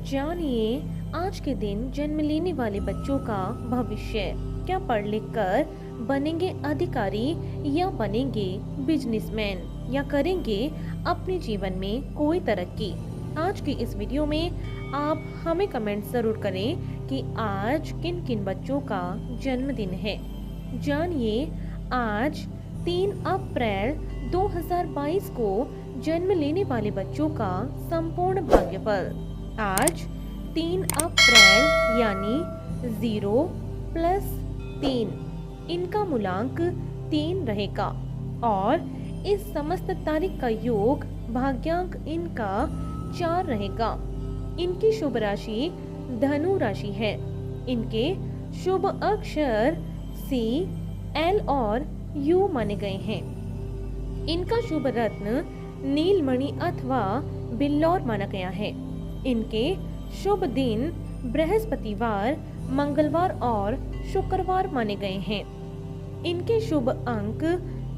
जानिए आज के दिन जन्म लेने वाले बच्चों का भविष्य। क्या पढ़ लिख कर बनेंगे अधिकारी या बनेंगे बिजनेसमैन या करेंगे अपने जीवन में कोई तरक्की। आज की इस वीडियो में आप हमें कमेंट जरूर करें कि आज किन किन बच्चों का जन्मदिन है। जानिए आज 3 अप्रैल 2022 को जन्म लेने वाले बच्चों का संपूर्ण भाग्यफल। आज 3 अप्रैल यानी 0 + 3 इनका मूलांक 3 रहेगा और इस समस्त तारीख का योग भाग्यांक इनका 4 रहेगा। इनकी शुभ राशि धनु राशि है। इनके शुभ अक्षर C, L और U माने गए हैं। इनका शुभ रत्न नीलमणि अथवा बिल्लौर माना गया है। इनके शुभ दिन बृहस्पतिवार, मंगलवार और शुक्रवार माने गए हैं। इनके शुभ अंक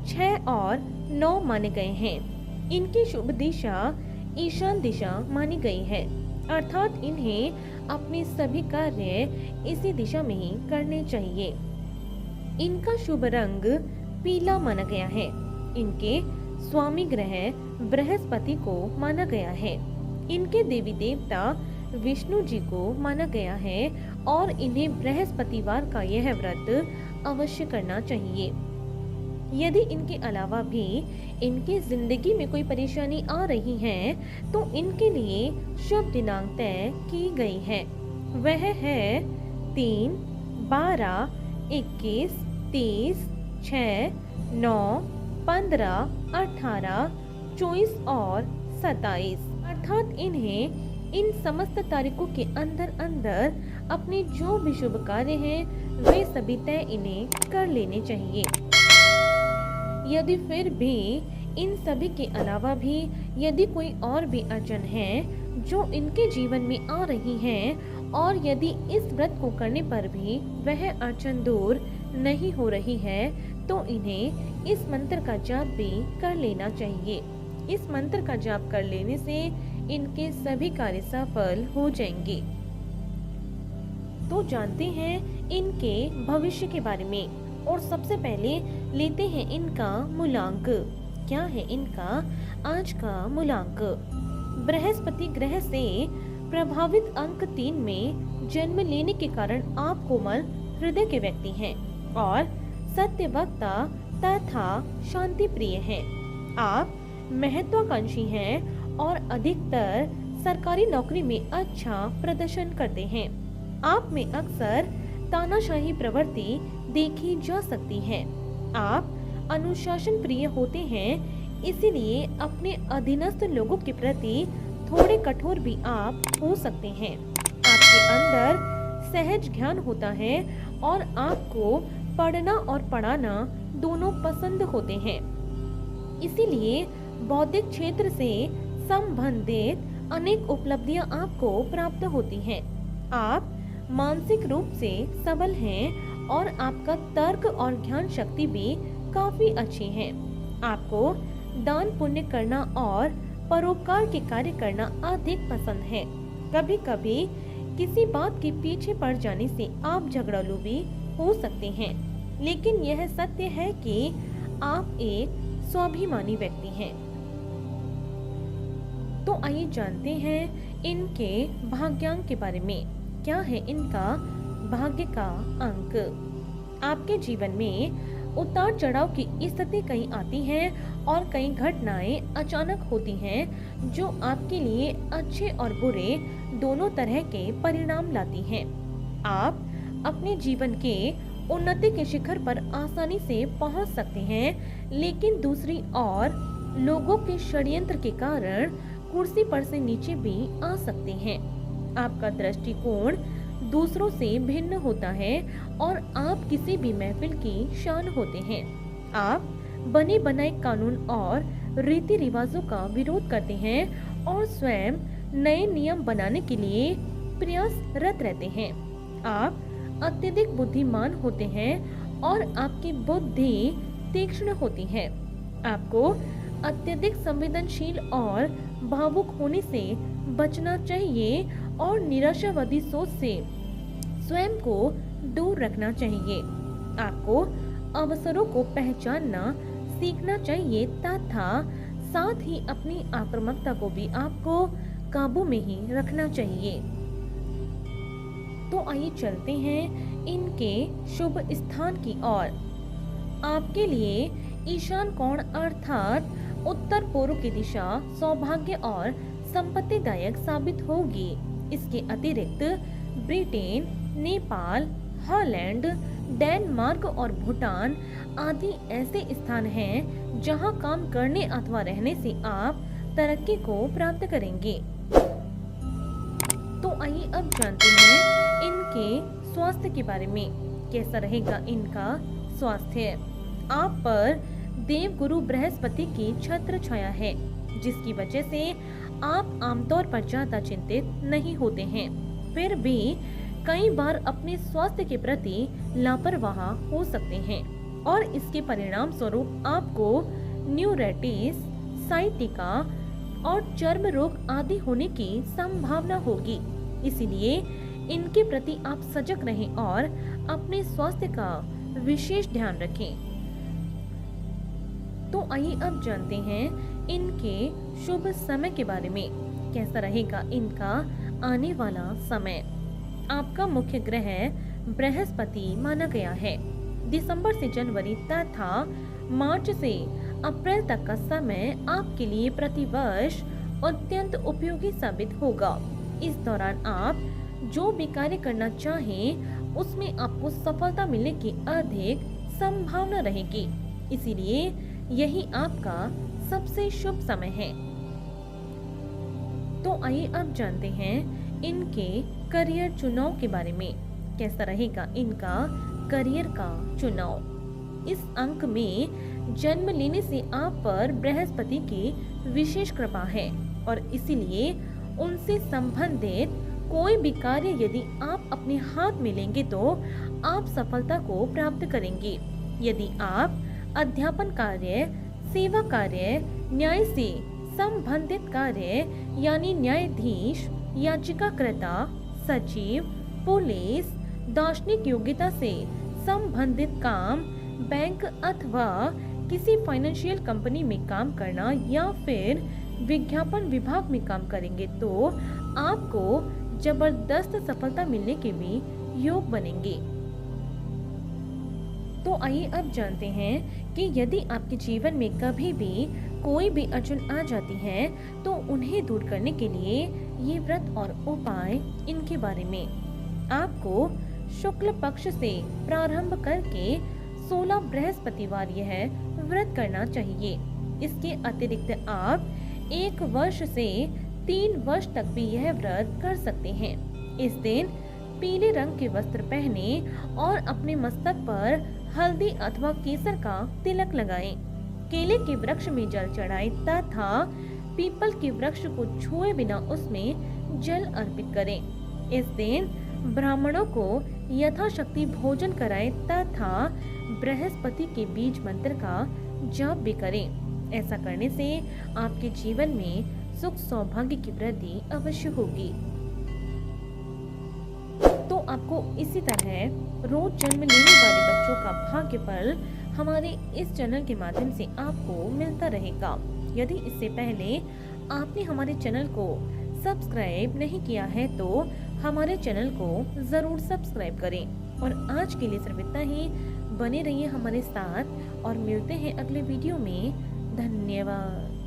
6 और 9 माने गए हैं। इनकी शुभ दिशा ईशान दिशा मानी गई है, अर्थात इन्हें अपने सभी कार्य इसी दिशा में ही करने चाहिए। इनका शुभ रंग पीला माना गया है। इनके स्वामी ग्रह बृहस्पति को माना गया है। इनके देवी देवता विष्णु जी को माना गया है और इन्हें बृहस्पतिवार का यह व्रत अवश्य करना चाहिए। यदि इनके अलावा भी इनकी जिंदगी में कोई परेशानी आ रही है तो इनके लिए शुभ दिनांक तय की गई है। वह है 3, 12, 21, 30, 6, 9, 15, 18, 24 और 27, अर्थात इन्हें इन समस्त तारीखों के अंदर अंदर अपने जो भी शुभ कार्य हैं वे सभी तय इन्हें कर लेने चाहिए। यदि फिर भी इन सभी के अलावा भी यदि कोई और भी अड़चन है जो इनके जीवन में आ रही हैं और यदि इस व्रत को करने पर भी वह अड़चन दूर नहीं हो रही है तो इन्हें इस मंत्र का जाप भी कर लेना चाहिए। इस मंत्र का जाप कर लेने से इनके सभी कार्य सफल हो जाएंगे। तो जानते हैं इनके भविष्य के बारे में और सबसे पहले लेते हैं इनका मूलांक। क्या है इनका आज का मूलांक? बृहस्पति ग्रह से प्रभावित अंक 3 में जन्म लेने के कारण आप कोमल हृदय के व्यक्ति हैं और सत्यवक्ता तथा शांति प्रिय हैं। आप महत्वाकांक्षी हैं और अधिकतर सरकारी नौकरी में अच्छा प्रदर्शन करते हैं। आप में अक्सर तानाशाही प्रवृत्ति देखी जा सकती है। आप अनुशासन प्रिय होते हैं, इसीलिए अपने अधीनस्थ लोगों के प्रति थोड़े कठोर भी आप हो सकते हैं। आपके अंदर सहज ज्ञान होता है और आपको पढ़ना और पढ़ाना दोनों पसंद होते हैं। इसीलिए बौद्धिक क्षेत्र से संबंधित अनेक उपलब्धियां आपको प्राप्त होती हैं। आप मानसिक रूप से सबल हैं और आपका तर्क और ज्ञान शक्ति भी काफी अच्छी है। आपको दान पुण्य करना और परोपकार के कार्य करना अधिक पसंद है। कभी कभी किसी बात के पीछे पड़ जाने से आप झगड़ालू भी हो सकते हैं, लेकिन यह सत्य है कि आप एक स्वाभिमानी व्यक्ति हैं। तो आइए जानते हैं इनके भाग्यांक के बारे में। क्या है इनका भाग्य का अंक? आपके जीवन में उतार चढ़ाव की स्थिति कहीं आती हैं और कई घटनाएं अचानक होती हैं जो आपके लिए अच्छे और बुरे दोनों तरह के परिणाम लाती हैं। आप अपने जीवन के उन्नति के शिखर पर आसानी से पहुंच सकते हैं, लेकिन दूसरी ओर लोगों के षड्यंत्र के कारण कुर्सी पर से नीचे भी आ सकते हैं। आपका दृष्टिकोण दूसरों से भिन्न होता है और आप किसी भी महफिल की शान होते हैं। आप बने बनाए कानून और रीति रिवाजों का विरोध करते हैं और स्वयं नए नियम बनाने के लिए प्रयासरत रहते हैं। आप अत्यधिक बुद्धिमान होते हैं और आपकी बुद्धि तीक्ष्ण होती है। आपको अत्यधिक संवेदनशील और भावुक होने से बचना चाहिए और निराशावादी सोच से स्वयं को दूर रखना चाहिए। आपको अवसरों को पहचानना सीखना चाहिए तथा साथ ही अपनी आक्रामकता को भी आपको काबू में ही रखना चाहिए। तो आइए चलते हैं इनके शुभ स्थान की ओर। आपके लिए ईशान कोण अर्थात उत्तर पूर्व की दिशा सौभाग्य और संपत्तिदायक साबित होगी। इसके अतिरिक्त ब्रिटेन, नेपाल, हॉलैंड, डेनमार्क और भूटान आदि ऐसे स्थान हैं जहां काम करने अथवा रहने से आप तरक्की को प्राप्त करेंगे। तो आइए अब जानते हैं इनके स्वास्थ्य के बारे में। कैसा रहेगा इनका स्वास्थ्य। आप पर देवगुरु बृहस्पति की छत्र छाया है, जिसकी वजह से आप आमतौर पर ज्यादा चिंतित नहीं होते हैं। फिर भी कई बार अपने स्वास्थ्य के प्रति लापरवाह हो सकते हैं और इसके परिणाम स्वरूप आपको न्यूराइटिस, साइटिका और चर्म रोग आदि होने की संभावना होगी। इसीलिए इनके प्रति आप सजग रहें और अपने स्वास्थ्य का विशेष ध्यान रखें। तो आइए अब जानते हैं इनके शुभ समय के बारे में। कैसा रहेगा इनका आने वाला समय। आपका मुख्य ग्रह बृहस्पति माना गया है। दिसंबर से जनवरी तथा मार्च से अप्रैल तक का समय आपके लिए प्रतिवर्ष अत्यंत उपयोगी साबित होगा। इस दौरान आप जो भी कार्य करना चाहें उसमें आपको सफलता मिलने की अधिक संभावना रहेगी। इसीलिए यही आपका सबसे शुभ समय है। तो आइए अब जानते हैं इनके करियर चुनाव के बारे में। कैसा रहेगा इनका करियर का चुनाव। इस अंक में जन्म लेने से आप पर बृहस्पति की विशेष कृपा है और इसीलिए उनसे संबंधित कोई भी कार्य यदि आप अपने हाथ में लेंगे तो आप सफलता को प्राप्त करेंगे। यदि आप अध्यापन कार्य, सेवा कार्य, न्याय से संबंधित कार्य यानी न्यायाधीश, याचिकाकर्ता, सचिव, पुलिस, दार्शनिक योग्यता से संबंधित काम, बैंक अथवा किसी फाइनेंशियल कंपनी में काम करना या फिर विज्ञापन विभाग में काम करेंगे तो आपको जबरदस्त सफलता मिलने के भी योग बनेंगे। तो आइए अब जानते हैं कि यदि आपके जीवन में कभी भी कोई भी अड़चन आ जाती है तो उन्हें दूर करने के लिए ये व्रत और उपाय इनके बारे में। आपको शुक्ल पक्ष से प्रारंभ करके 16 बृहस्पतिवार यह व्रत करना चाहिए। इसके अतिरिक्त आप 1 वर्ष से 3 वर्ष तक भी यह व्रत कर सकते हैं। इस दिन पीले रंग के वस्त्र पहने और अपने मस्तक पर हल्दी अथवा केसर का तिलक लगाएं। केले के वृक्ष में जल चढ़ाएं तथा पीपल के वृक्ष को छुए बिना उसमें जल अर्पित करें। इस दिन ब्राह्मणों को यथाशक्ति भोजन कराएं तथा बृहस्पति के बीज मंत्र का जाप भी करें। ऐसा करने से आपके जीवन में सुख सौभाग्य की वृद्धि अवश्य होगी। तो आपको इसी तरह रोज जन्म लेने वाले बच्चों का भाग्य फल हमारे इस चैनल के माध्यम से आपको मिलता रहेगा। यदि इससे पहले आपने हमारे चैनल को सब्सक्राइब नहीं किया है तो हमारे चैनल को जरूर सब्सक्राइब करें। और आज के लिए सिर्फ इतना ही। बने रहिए हमारे साथ और मिलते हैं अगले वीडियो में। धन्यवाद।